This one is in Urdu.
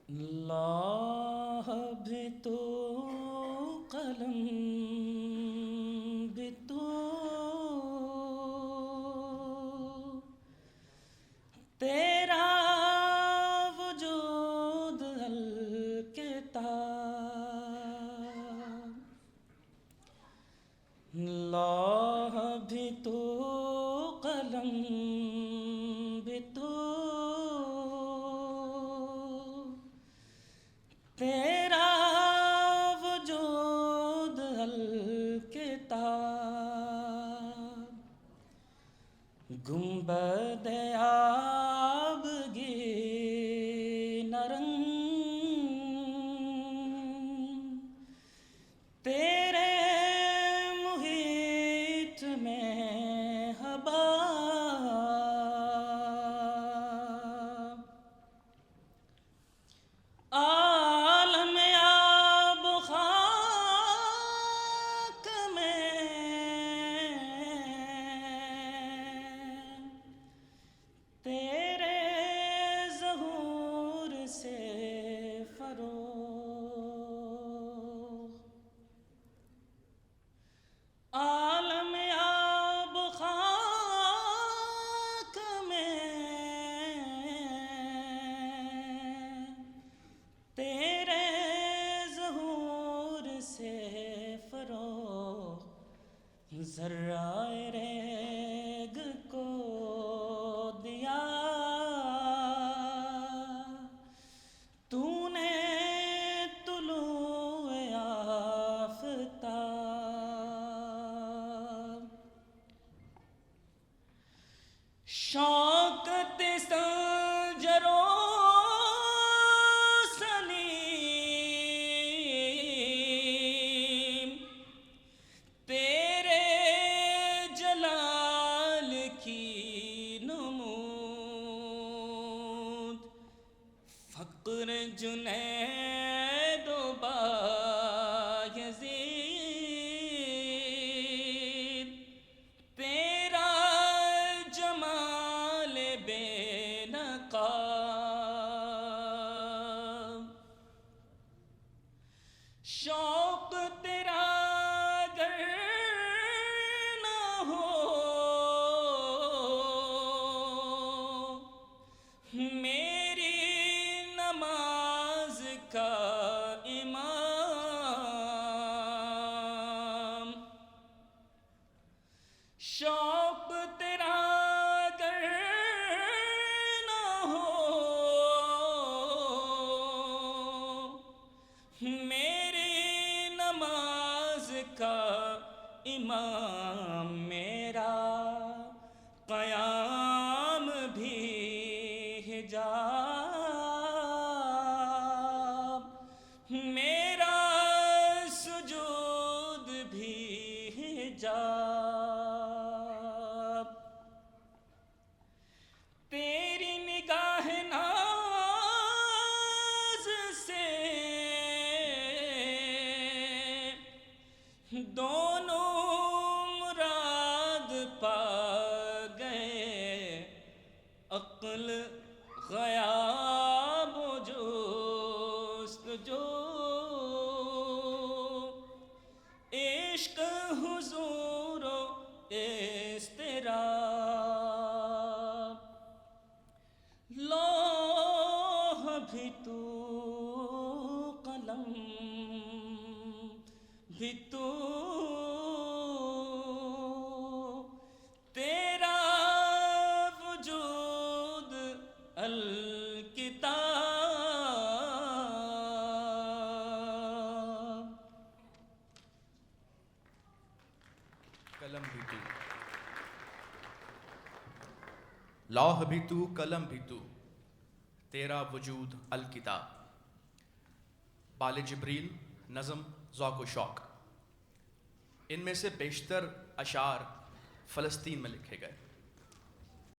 لوح بھی تو قلم بھی تو تیرا وجود الکتاب، لوح بھی تو قلم بھی تو تیرا وجود الکتاب، گنبد آبگی نرنگ تیرے محیط میں حباب، عالم آب و خاک میں تیرے ظہور سے فروغ، عالم آب و خاک میں تیرے ظہور سے فروغ، ذرہ ریگ کو دیا تو نے طلوع آفتاب، شوکت سنجر و سلیم تیرے جلال کی نمود، فقر جنید و بایزید تیرا جمال بے نقاب، شوق تیرا گر نہ ہو میری نماز کا امام، شوق تیرا گر نہ ہو میری نماز کا امام، میرا قیام بھی حجاب، میرا سجود بھی حجاب، تیری نگاہ ناز سے دونوں مراد پا گئے، عقل غیاب و جستجو، عشق حضور و اضطراب، لوح بھی تو قلم بھی تو تیرا وجود الکتاب، قلم بھی تو، لوح بھی تو، قلم بھی تو، تیرا وجود الکتاب، بال جبریل، نظم ذوق و شوق۔ ان میں سے بیشتر اشعار فلسطین میں لکھے گئے۔